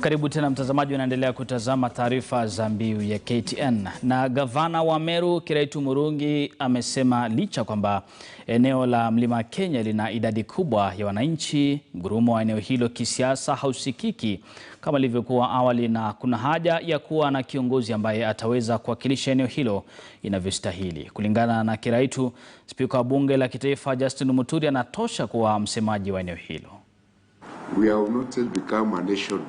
Karibu tena mtazamaji, unaendelea kutazama taarifa za mbiu ya KTN. Na gavana wa Meru Kiraitu Murungi amesema licha kwamba eneo la Mlima Kenya lina idadi kubwa ya wananchi, mgurumo wa eneo hilo kisiasa hausikiki kama ilivyokuwa awali, na kuna haja ya kuwa na kiongozi ambaye ataweza kuwakilisha eneo hilo inavyostahili. Kulingana na Kiraitu, spika wa bunge la kitaifa Justin Muturi anatosha kuwa msemaji wa eneo hilo. We have not yet become a nation.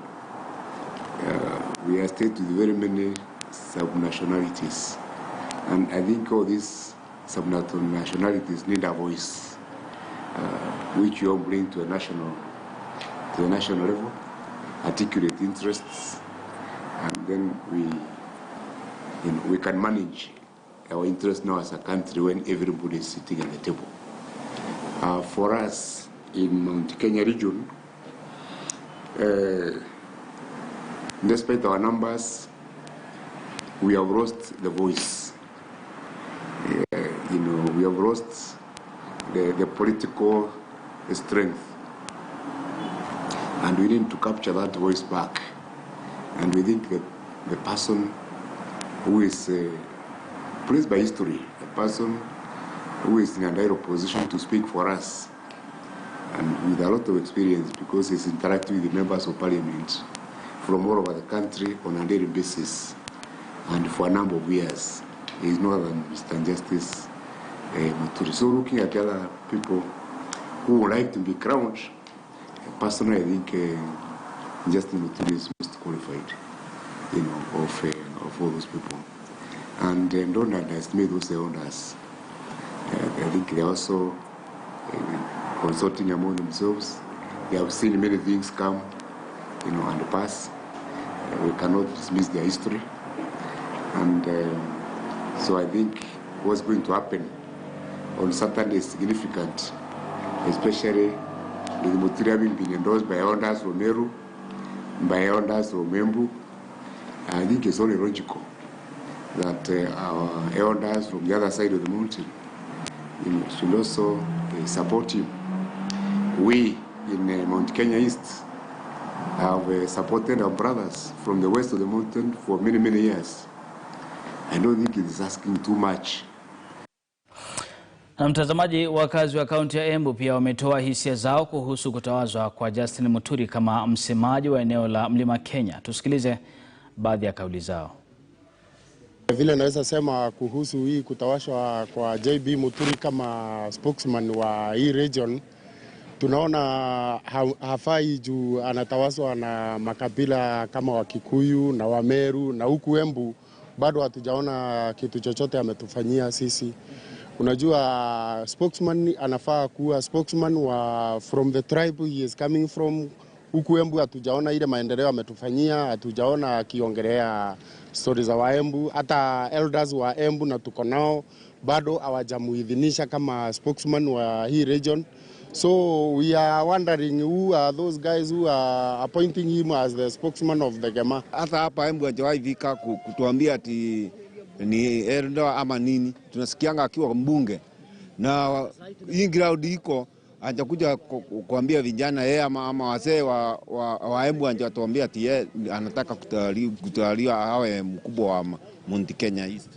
We are a state with very many subnationalities, and I think all these subnationalities need a voice, which you all bring to the national level, articulate interests, and then we can manage our interests now as a country when everybody is sitting at the table. For us in Mount Kenya region, despite our numbers, we have lost the voice. We have lost the political strength, and we need to capture that voice back. And we think that the person who is praised by history, the person who is in a direct position to speak for us, and with a lot of experience because he's interacting with the members of parliament from all over the country on a daily basis, and for a number of years, he is no other than Mr. Justice Muturi. So looking at other people who would like to be crowned, personally I think Justice Muturi is most qualified, of all those people. And don't underestimate those elders. I think they are also consulting among themselves. They have seen many things come, and pass. We cannot dismiss their history. And so I think what's going to happen on Saturday is significant, especially with Muturi having been endorsed by elders from Meru, by elders from Membu. I think it's only logical that our elders from the other side of the mountain should also support him. We in Mount Kenya East have supported our brothers from the west of the mountain for many, many years. I don't think it is asking too much. Na mtazamaji, wakazi wa kaunti ya Embu pia wametoa hisia zao kuhusu kutawazwa kwa Justin Muturi kama msemaji wa eneo la Mlima Kenya. Tusikilize baadhi ya kauli zao. Vile naweza sema kuhusu hii kutawashwa kwa JB Muturi kama spokesman wa hii region, tunaona hafai juu anatawazwa na makabila kama Wakikuyu na Wameru, na huku Embu bado hatujaona kitu chochote ametufanyia sisi. Unajua spokesman anafaa kuwa spokesman from the tribe he is coming from. Huku Embu hatujaona ile maendeleo ametufanyia, hatujaona akiongelea stories za Waembu, hata elders wa Embu na tuko nao bado hawajamuidhinisha kama spokesman wa hii region. So we are wondering who are those guys who are appointing him as the spokesman of the Gema. Hata hapa Embu hajawahi fika kutuambia ati ni elder ama nini. Tunasikianga akiwa mbunge. Na hii ground iko hajakuja kuambia vijana yeye ama wazee wa Embu hajatuambia ati yeye anataka kutawaliwa awe mkubwa wa Mount Kenya East.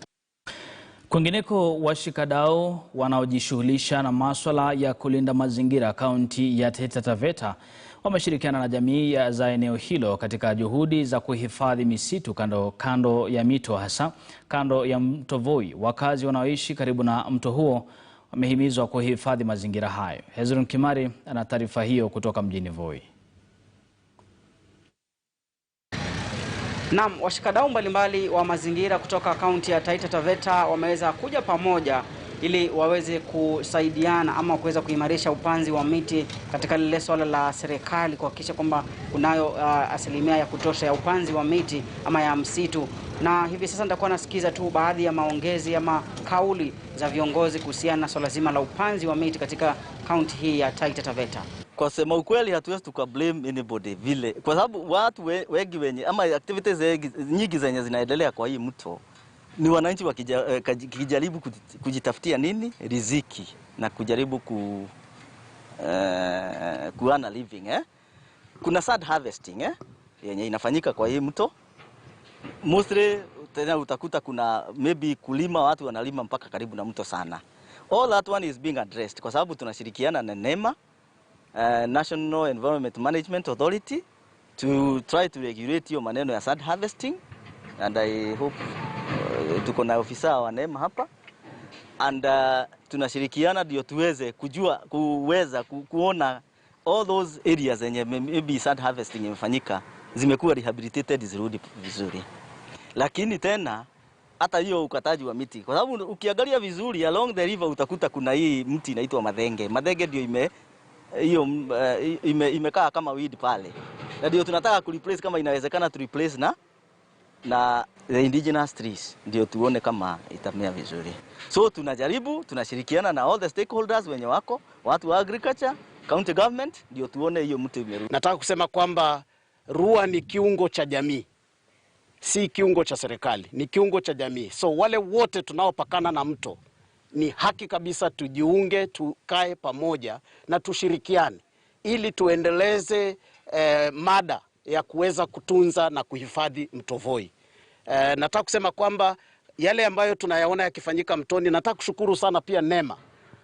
Kwingineko, washikadau wanaojishughulisha na masuala ya kulinda mazingira kaunti ya Taita Taveta wameshirikiana na jamii za eneo hilo katika juhudi za kuhifadhi misitu kando ya mito, hasa kando ya mto Voi. Wakazi wanaoishi karibu na mto huo wamehimizwa kuhifadhi mazingira hayo. Hezron Kimari ana taarifa hiyo kutoka mjini Voi. Naam, washikadau mbalimbali wa mazingira kutoka kaunti ya Taita Taveta wameweza kuja pamoja ili waweze kusaidiana ama kuweza kuimarisha upanzi wa miti katika lile swala la serikali kuhakikisha kwamba kunayo asilimia ya kutosha ya upanzi wa miti ama ya msitu. Na hivi sasa nitakuwa nasikiza tu baadhi ya maongezi ama kauli za viongozi kuhusiana na swala zima la upanzi wa miti katika kaunti hii ya Taita Taveta. Kwa sema ukweli hatuwezi tukablame anybody vile, kwa sababu watu wengi wenye ama activities nyingi zenye zinaendelea kwa hii mto ni wananchi wakijaribu kujitafutia nini riziki na kujaribu kuana living. Kuna sad harvesting yenye inafanyika kwa hii mto. Mostly tena utakuta kuna maybe kulima, watu wanalima mpaka karibu na mto sana. All that one is being addressed kwa sababu tunashirikiana na NEMA, National Environment Management Authority, to try to regulate hiyo maneno ya sand harvesting, and I hope tuko na ofisa wa NEMA hapa, and tunashirikiana ndio tuweze kuona all those areas zenye maybe sand harvesting imefanyika zimekuwa rehabilitated, zirudi vizuri. Lakini tena hata hiyo ukataji wa miti, kwa sababu ukiangalia vizuri along the river utakuta kuna hii mti inaitwa madhenge. Madhenge ndio imekaa kama weed pale, na ndio tunataka kureplace, kama inawezekana tu replace na the indigenous trees, ndio tuone kama itamea vizuri. So tunashirikiana na all the stakeholders wenye wako, watu wa agriculture, county government, ndio tuone hiyo mti imerudi. Nataka kusema kwamba Rua ni kiungo cha jamii, si kiungo cha serikali, ni kiungo cha jamii. So wale wote tunaopakana na mto ni haki kabisa tujiunge, tukae pamoja na tushirikiane ili tuendeleze mada ya kuweza kutunza na kuhifadhi mto Voi. Nataka kusema kwamba yale ambayo tunayaona yakifanyika mtoni, nataka kushukuru sana pia NEMA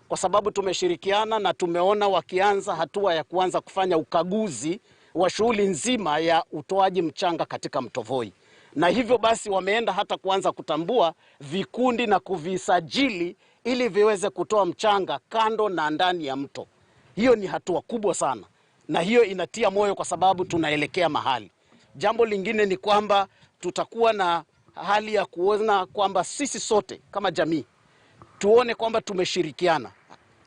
kwa sababu tumeshirikiana na tumeona wakianza hatua ya kuanza kufanya ukaguzi wa shughuli nzima ya utoaji mchanga katika mto Voi. Na hivyo basi wameenda hata kuanza kutambua vikundi na kuvisajili ili viweze kutoa mchanga kando na ndani ya mto. Hiyo ni hatua kubwa sana, na hiyo inatia moyo kwa sababu tunaelekea mahali. Jambo lingine ni kwamba tutakuwa na hali ya kuona kwamba sisi sote kama jamii tuone kwamba tumeshirikiana.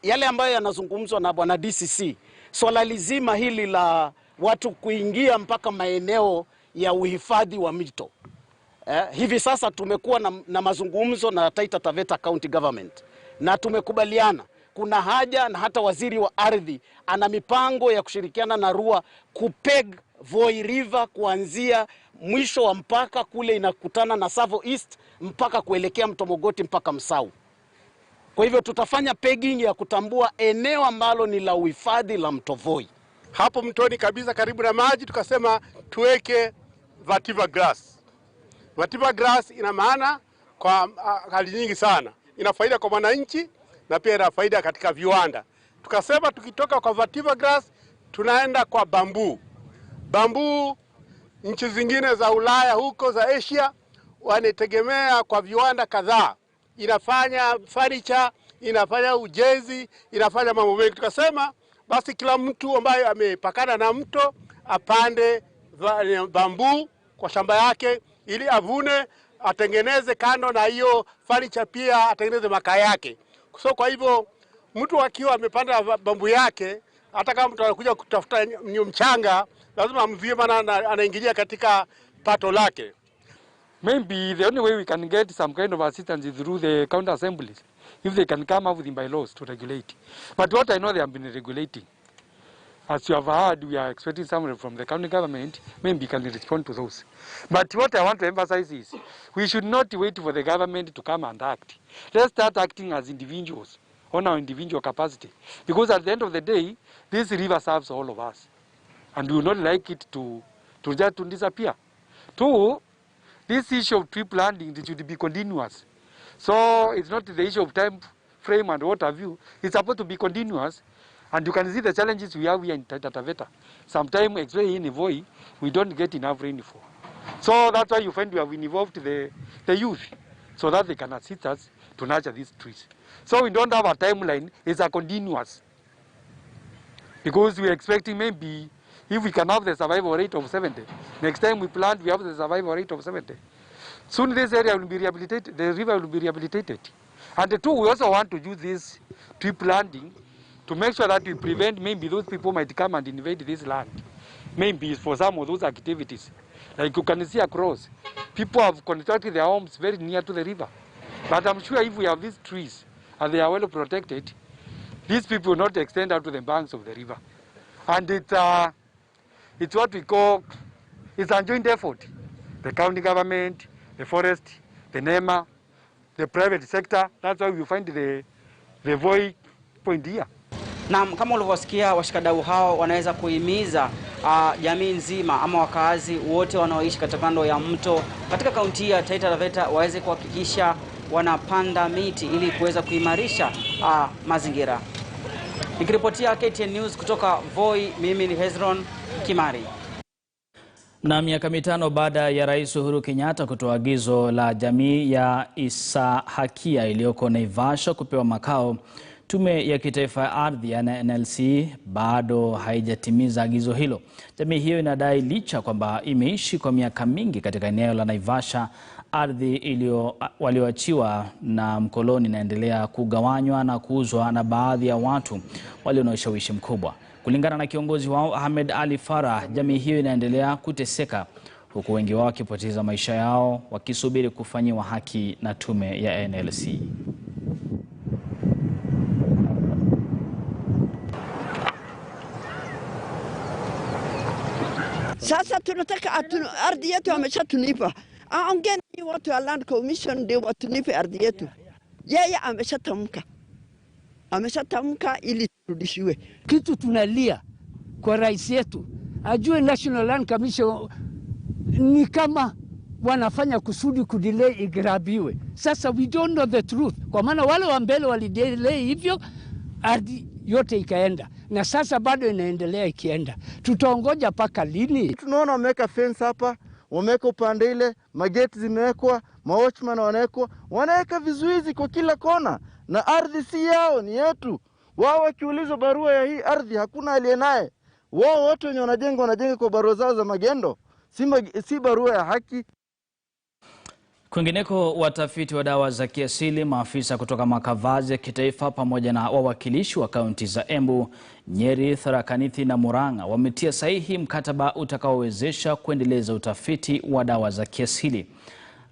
Yale ambayo yanazungumzwa na bwana DCC, swala lizima hili la watu kuingia mpaka maeneo ya uhifadhi wa mito. Hivi sasa tumekuwa na mazungumzo na Taita Taveta County Government na tumekubaliana kuna haja, na hata waziri wa ardhi ana mipango ya kushirikiana na Rua kupeg Voi River kuanzia mwisho wa mpaka kule inakutana na Savo East mpaka kuelekea mto Mogoti mpaka Msau. Kwa hivyo tutafanya pegging ya kutambua eneo ambalo ni la uhifadhi la mto Voi. Hapo mtoni kabisa karibu na maji tukasema tuweke vetiver grass. Vetiver grass ina maana kwa hali nyingi sana. Ina faida kwa mwananchi na pia ina faida katika viwanda. Tukasema tukitoka kwa vetiver grass tunaenda kwa bamboo. Bamboo nchi zingine za Ulaya huko za Asia wanategemea kwa viwanda kadhaa. Inafanya furniture, inafanya ujenzi, inafanya mambo mengi. Tukasema basi kila mtu ambaye amepakana na mto apande bamboo kwa shamba yake ili avune, atengeneze kando na hiyo furniture pia atengeneze makaa yake. So kwa hivyo mtu akiwa amepanda bamboo yake, hata kama mtu anakuja kutafuta mchanga, lazima amzie, maana anaingilia katika pato lake. Maybe the only way we can get some kind of assistance is through the county assemblies, if they can come up with bylaws to regulate. But what I know, they have been regulating. As you have heard, we are expecting someone from the county government, maybe can respond to those. But what I want to emphasize is, we should not wait for the government to come and act. Let's start acting as individuals, on our individual capacity. Because at the end of the day, this river serves all of us. And we would not like it to just disappear. Two, this issue of tree planting should be continuous. So it's not the issue of time frame and what have you. It's supposed to be continuous. And you can see the challenges we have here in Taita Taveta. Sometimes, especially in Voi, we don't get enough rainfall. So that's why you find we have involved the youth so that they can assist us to nurture these trees. So we don't have a timeline, it's a continuous. Because we're expecting maybe if we can have the survival rate of 70, next time we plant, we have the survival rate of 70. Soon this area will be rehabilitated, the river will be rehabilitated. And two, we also want to use this tree planting to make sure that we prevent maybe those people might come and invade this land. Maybe for some of those activities. Like you can see across, people have constructed their homes very near to the river. But I'm sure if we have these trees and they are well protected, these people will not extend out to the banks of the river. And it's what we call, it's a joint effort. The county government, the forest, the NEMA, the private sector. That's why we find the Voi point here. Na kama ulivyosikia, washikadau hao wanaweza kuhimiza jamii nzima ama wakaazi wote wanaoishi katika kando ya mto katika kaunti ya Taita Taveta waweze kuhakikisha wanapanda miti ili kuweza kuimarisha mazingira. Nikiripotia KTN News kutoka Voi, mimi ni Hezron Kimari. Na miaka 5 baada ya Rais Uhuru Kenyatta kutoa agizo la jamii ya Isahakia iliyoko Naivasha kupewa makao, Tume ya Kitaifa ya Ardhi ya NLC bado haijatimiza agizo hilo. Jamii hiyo inadai licha kwamba imeishi kwa miaka mingi katika eneo la Naivasha, ardhi walioachiwa na mkoloni inaendelea kugawanywa na kuuzwa na baadhi ya watu walio na ushawishi mkubwa. Kulingana na kiongozi wao Ahmed Ali Farah, jamii hiyo inaendelea kuteseka huku wengi wao wakipoteza maisha yao wakisubiri kufanyiwa haki na tume ya NLC. Sasa tunataka ardhi yetu ameshatunipa. Ongeni watu wa Land Commission ndio watunipe ardhi yetu. Yeye ameshatamka ili turudishiwe. Kitu tunalia kwa rais yetu, ajue National Land Commission ni kama wanafanya kusudi kudelay igrabiwe. Sasa we don't know the truth. Kwa maana wale wa mbele walidelay hivyo, ardhi yote ikaenda. Na sasa bado inaendelea ikienda. Tutaongoja paka lini? Tunaona wameweka fence hapa, wameweka upande ile, mageti zimewekwa, watchman wanaweka vizuizi kwa kila kona. Na ardhi si yao, ni yetu. Wao wakiulizwa barua ya hii ardhi hakuna aliyenaye. Wao wote wenye wanajenga kwa barua zao za magendo. Si barua ya haki. Kwingineko, watafiti wa dawa za kiasili, maafisa kutoka makavazi ya kitaifa pamoja na wawakilishi wa kaunti za Embu, Nyeri, Tharaka Nithi na Murang'a wametia sahihi mkataba utakaowezesha kuendeleza utafiti wa dawa za kiasili.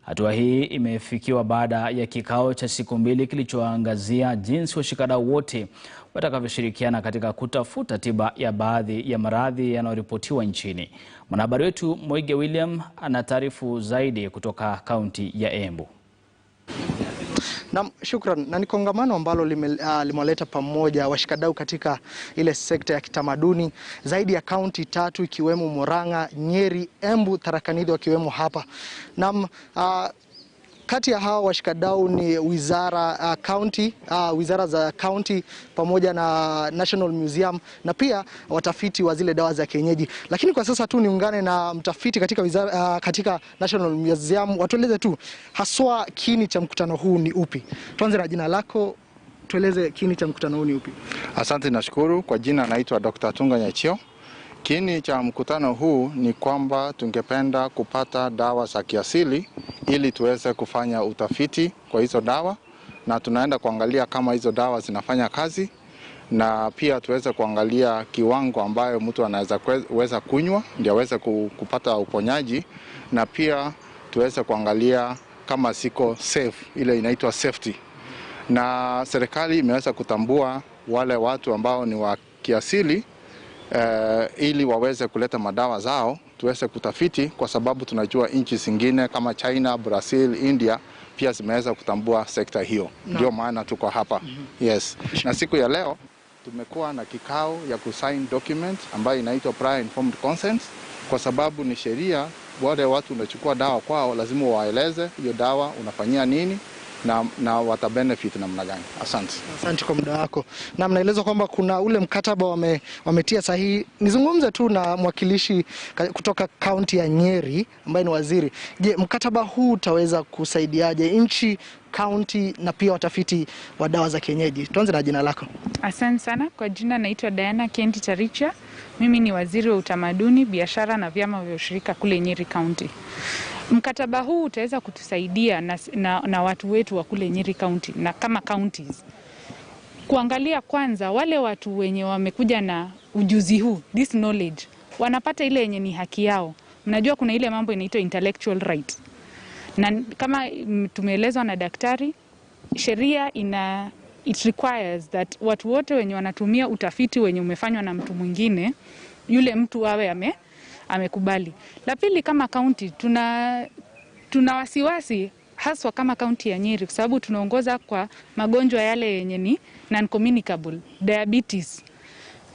Hatua hii imefikiwa baada ya kikao cha siku 2 kilichoangazia jinsi washikadau wote watakavyoshirikiana katika kutafuta tiba ya baadhi ya maradhi yanayoripotiwa nchini. Mwanahabari wetu Moige William anataarifu zaidi kutoka kaunti ya Embu. Na shukran. Na ni kongamano ambalo limewaleta pamoja washikadau katika ile sekta ya kitamaduni zaidi ya kaunti 3 ikiwemo Murang'a, Nyeri, Embu, Tharaka Nithi wakiwemo hapa. Na kati ya hao washikadau ni wizara za county pamoja na National Museum na pia watafiti wa zile dawa za kienyeji. Lakini kwa sasa tu niungane na mtafiti katika National Museum, watueleze tu haswa kiini cha mkutano huu ni upi. Tuanze na jina lako, tueleze kiini cha mkutano huu ni upi. Asante, nashukuru. Kwa jina naitwa Dr. Tunga Nyachio. Kiini cha mkutano huu ni kwamba tungependa kupata dawa za kiasili ili tuweze kufanya utafiti kwa hizo dawa, na tunaenda kuangalia kama hizo dawa zinafanya kazi, na pia tuweze kuangalia kiwango ambayo mtu anaweza kunywa ndio aweze kupata uponyaji, na pia tuweze kuangalia kama siko safe, ile inaitwa safety. Na serikali imeweza kutambua wale watu ambao ni wa kiasili ili waweze kuleta madawa zao tuweze kutafiti, kwa sababu tunajua nchi zingine kama China, Brazil, India pia zimeweza kutambua sekta hiyo. Ndio maana tuko hapa. Yes. Na siku ya leo tumekuwa na kikao ya kusign document ambayo inaitwa prior informed consent, kwa sababu ni sheria wale watu unachukua dawa kwao lazima waeleze hiyo dawa unafanyia nini na wata benefit namna gani. Asante. Asante kwa muda wako. Na mnaeleza kwamba kuna ule mkataba wametia sahihi. Nizungumze tu na mwakilishi kutoka kaunti ya Nyeri ambaye ni waziri. Je, mkataba huu utaweza kusaidiaje nchi, kaunti na pia watafiti wa dawa za kienyeji? Tuanze na jina lako. Asante sana. Kwa jina naitwa Diana Kendi Taricha. Mimi ni waziri wa utamaduni, biashara na vyama vya ushirika kule Nyeri County. Mkataba huu utaweza kutusaidia na watu wetu wa kule Nyeri County na kama counties kuangalia kwanza wale watu wenye wamekuja na ujuzi huu, this knowledge, wanapata ile yenye ni haki yao. Mnajua kuna ile mambo inaitwa intellectual right, na kama tumeelezwa na daktari, sheria it requires that watu wote wenye wanatumia utafiti wenye umefanywa na mtu mwingine, yule mtu awe amekubali. La pili, kama county tuna wasiwasi haswa kama kaunti ya Nyeri, kwa sababu tunaongoza kwa magonjwa yale yenye ni non-communicable, diabetes,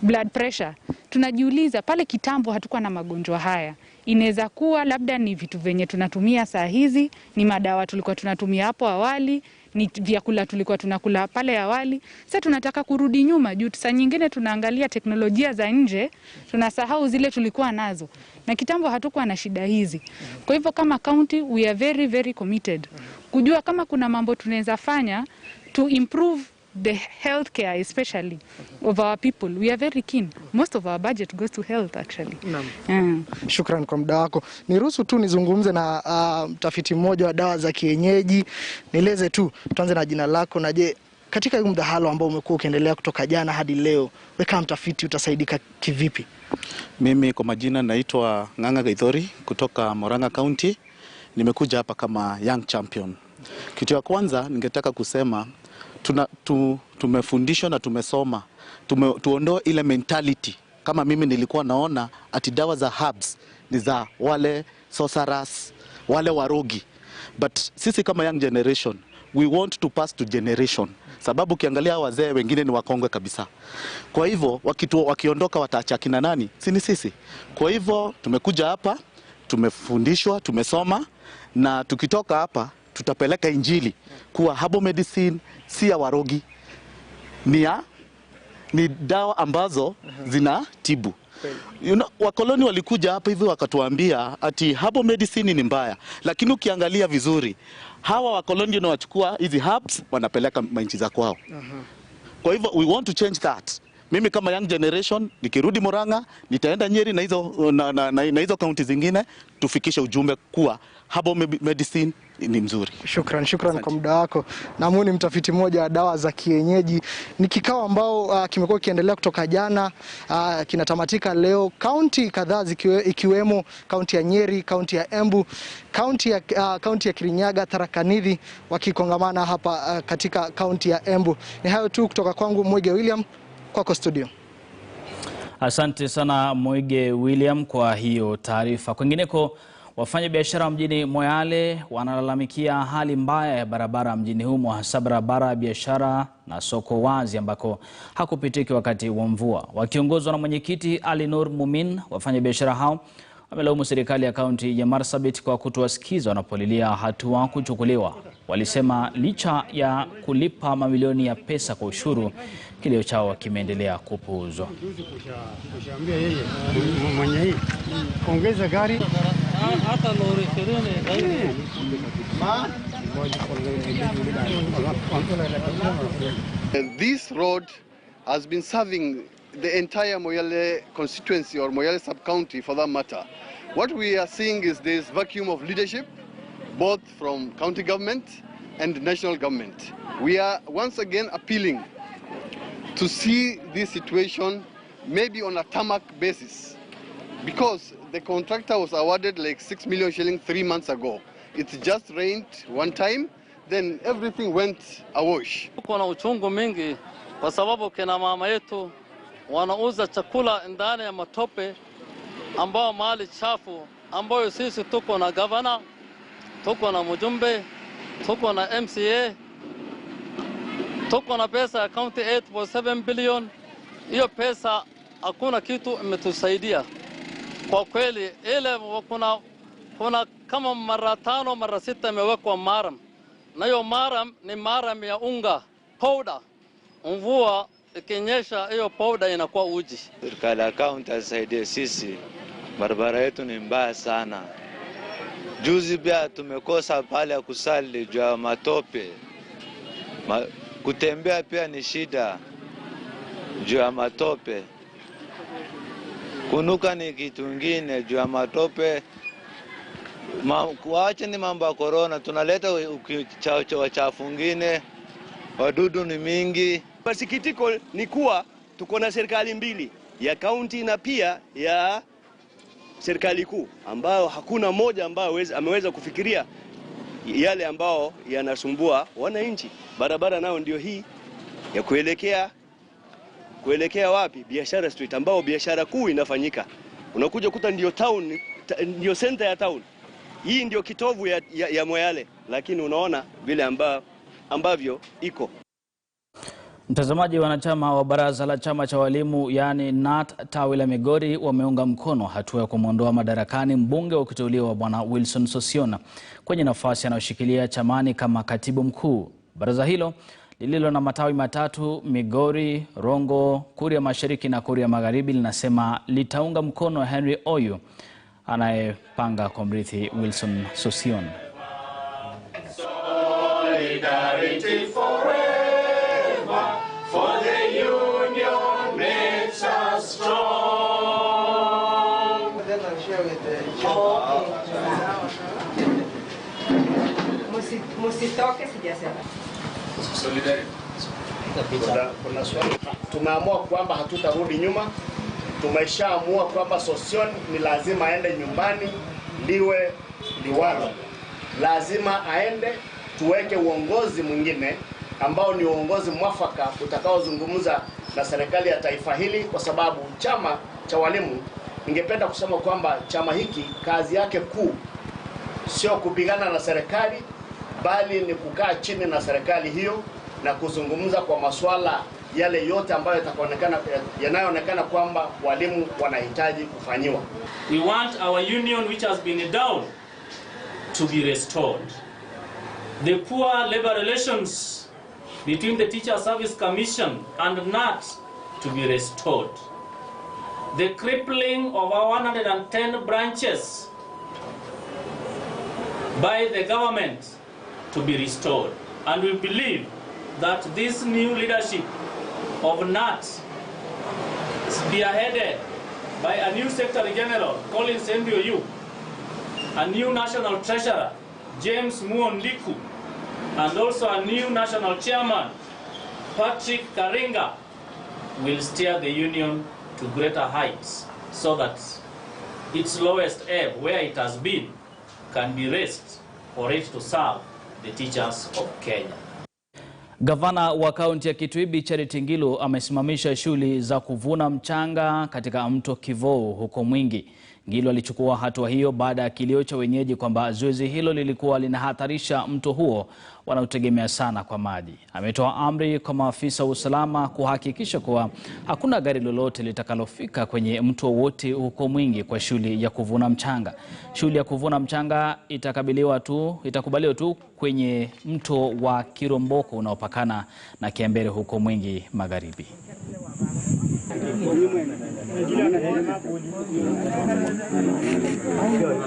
blood pressure. Tunajiuliza pale kitambo hatukuwa na magonjwa haya. Inaweza kuwa labda ni vitu venye tunatumia saa hizi, ni madawa tulikuwa tunatumia hapo awali, ni vyakula tulikuwa tunakula pale awali. Sasa tunataka kurudi nyuma juu saa nyingine tunaangalia teknolojia za nje, tunasahau zile tulikuwa nazo. Na kitambo hatukuwa na shida hizi. Kwa hivyo kama county we are very very committed kujua kama kuna mambo tunaweza fanya to improve the healthcare especially of our people. We are very keen. Most of our budget goes to health actually. Shukran kwa muda wako. Niruhusu tu nizungumze na mtafiti mmoja wa dawa za kienyeji. Nieleze tu, tuanze na jina lako, na je, katika huu mdahalo ambao umekuwa ukiendelea kutoka jana hadi leo, wewe kama mtafiti utasaidika kivipi? Mimi kwa majina naitwa Ng'ang'a Gaithori kutoka Murang'a County. Nimekuja hapa kama young champion. Kitu ya kwanza ningetaka kusema tumefundishwa na tumesoma. Tuondoe ile mentality. Kama mimi nilikuwa naona ati dawa za herbs ni za wale sorcerers, wale warogi. But sisi kama young generation, we want to pass to generation. Sababu ukiangalia wazee wengine ni wakongwe kabisa. Kwa hivyo wakiondoka wataacha kina nani? Si sisi. Kwa hivyo tumekuja hapa, tumefundishwa, tumesoma, na tukitoka hapa tutapeleka injili kuwa herbal medicine si ya warogi, ni dawa ambazo zinatibu. Wakoloni walikuja hapa hivi wakatuambia ati herbal medicine ni mbaya, lakini ukiangalia vizuri hawa wakoloni ndio wachukua hizi herbs wanapeleka manchi za kwao. Kwa hivyo we want to change that. Mimi kama young generation nikirudi Murang'a nitaenda Nyeri na hizo kaunti zingine tufikishe ujumbe kuwa herbal medicine ni mzuri. Shukran kwa muda wako. Na mimi ni mtafiti mmoja wa dawa za kienyeji. Ni kikao ambao kimekuwa kiendelea kutoka jana, kinatamatika leo. Kaunti kadhaa ikiwemo kaunti ya Nyeri, kaunti ya Embu, kaunti ya Kirinyaga, Tharaka Nithi wakikongamana hapa katika kaunti ya Embu. Ni hayo tu kutoka kwangu, Mwege William, kwako studio. Asante sana Mwege William kwa hiyo taarifa. Kwingineko, wafanya biashara mjini Moyale wanalalamikia hali mbaya ya barabara mjini humo, hasa barabara ya biashara na soko wazi ambako hakupitiki wakati wa mvua. Wakiongozwa na mwenyekiti Ali Nur Mumin, wafanya biashara hao wamelaumu serikali ya kaunti ya Marsabit kwa kutowasikiza wanapolilia hatua kuchukuliwa. Walisema licha ya kulipa mamilioni ya pesa kwa ushuru, kilio chao kimeendelea kupuuzwa. This road has been serving the entire Moyale constituency or Moyale sub-county for that matter. What we are seeing is this vacuum of leadership, both from county government and national government. We are once again appealing to see this situation maybe on a tarmac basis, because the contractor was awarded like 6 million shillings 3 months ago. It just rained one time, then everything went awash. Kuna uchungu mingi kwa sababu kina mama yetu wanauza chakula ndani ya matope ambao mali chafu, ambayo sisi tuko na governor, tuko na mjumbe, tuko na MCA, tuko na pesa ya county 8.7 billion. Hiyo pesa hakuna kitu imetusaidia kwa kweli. Ile kuna kama mara 5 mara 6 imewekwa maram, na hiyo maram ni maram ya unga powder. Mvua ikinyesha hiyo powder inakuwa uji. Serikali ya kaunti isaidie sisi, barabara yetu ni mbaya sana. Juzi pia tumekosa pale ya kusali juu ya matope. Kutembea pia ni shida juu ya matope. Kunuka ni kitu kingine juu ya matope. Kuacha ni mambo ya corona, tunaleta chafu ngine, wadudu ni mingi. Masikitiko ni kuwa tuko na serikali mbili, ya kaunti na pia ya serikali kuu, ambayo hakuna moja ambayo ameweza kufikiria yale ambao yanasumbua wananchi. Barabara nao ndio hii ya kuelekea wapi? Biashara street, ambao biashara kuu inafanyika. Unakuja kuta ndio town, ndio center ya town. Hii ndio kitovu ya Moyale. lakini unaona vile ambavyo iko. Mtazamaji, wanachama wa baraza la chama cha walimu yani KNUT tawi la Migori wameunga mkono hatua ya kumwondoa madarakani mbunge wa kuteuliwa Bwana Wilson Sossion kwenye nafasi anayoshikilia chamani kama katibu mkuu. Baraza hilo lililo na matawi matatu, Migori, Rongo, Kuria Mashariki na Kuria Magharibi, linasema litaunga mkono Henry Oyu anayepanga kumrithi Wilson Sossion. Solidarity forever, for the union makes us strong. Musitoke sijasema. Solidarity. Kuna swali. Tumeamua kwamba hatutarudi nyuma. Tumeshaamua kwamba Sossion ni lazima aende nyumbani, liwe liwalo. Lazima aende, tuweke uongozi mwingine ambao ni uongozi mwafaka utakaozungumza na serikali ya taifa hili, kwa sababu chama cha walimu, ningependa kusema kwamba chama hiki kazi yake kuu sio kupigana na serikali, bali ni kukaa chini na serikali hiyo na kuzungumza kwa masuala yale yote ambayo yanayoonekana kwamba walimu wanahitaji kufanyiwa. We want our union which has been down to be restored. The poor labor relations between the Teacher Service Commission and KNUT to be restored. The crippling of our 110 branches by the government to be restored. And we believe that this new leadership of KNUT, spearheaded by a new Secretary General, Collins MBIU, a new National Treasurer, James Muondiku, and also a new National Chairman, Patrick Karinga, will steer the union to greater heights so that its lowest ebb, where it has been, can be raised for it to serve the teachers of Kenya. Gavana wa kaunti ya Kitui Charity Ngilu amesimamisha shughuli za kuvuna mchanga katika mto Kivou huko Mwingi. Ngilu alichukua hatua hiyo baada ya kilio cha wenyeji kwamba zoezi hilo lilikuwa linahatarisha mto huo wanaotegemea sana kwa maji. Ametoa amri kwa maafisa wa usalama kuhakikisha kuwa hakuna gari lolote litakalofika kwenye mto wote huko Mwingi kwa shughuli ya kuvuna mchanga. Shughuli ya kuvuna mchanga itakubaliwa tu kwenye mto wa Kiromboko unaopakana na Kiambere huko Mwingi Magharibi.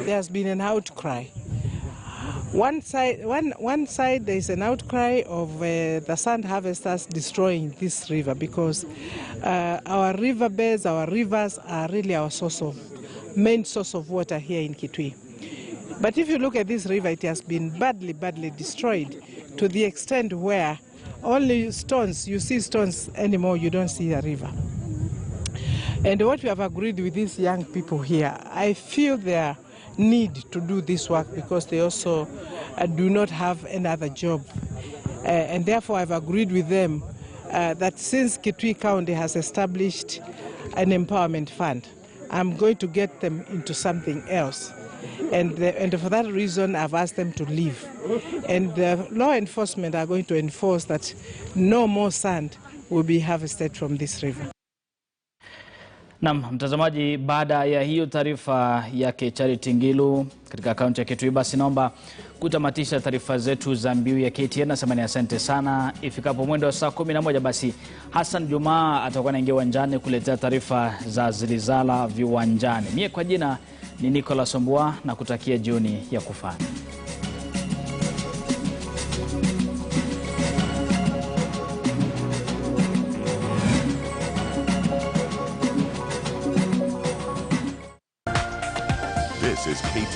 There has been an outcry. One side there is an outcry of the sand harvesters destroying this river because our riverbeds, our rivers are really our main source of water here in Kitui. But if you look at this river, it has been badly destroyed to the extent where only stones, you see stones anymore, you don't see the river. And what we have agreed with these young people here, I feel their need to do this work because they also do not have another job. And therefore I've agreed with them that since Kitui County has established an empowerment fund, I'm going to get them into something else. And for that reason, I've asked them to leave. And the law enforcement are going to enforce that no more sand will be harvested from this river. Mtazamaji, baada ya hiyo taarifa yake Charity Ngilu katika kaunti ya Kitui, basi naomba kutamatisha taarifa zetu za mbiu ya KTN. Nasema ni asante sana. Ifikapo mwendo wa saa 11 basi Hassan Juma atakuwa anaingia uwanjani kuletea taarifa za zilizala viwanjani. Mie kwa jina ni Nicholas Ombua na kutakia jioni ya kufana. This is KTN.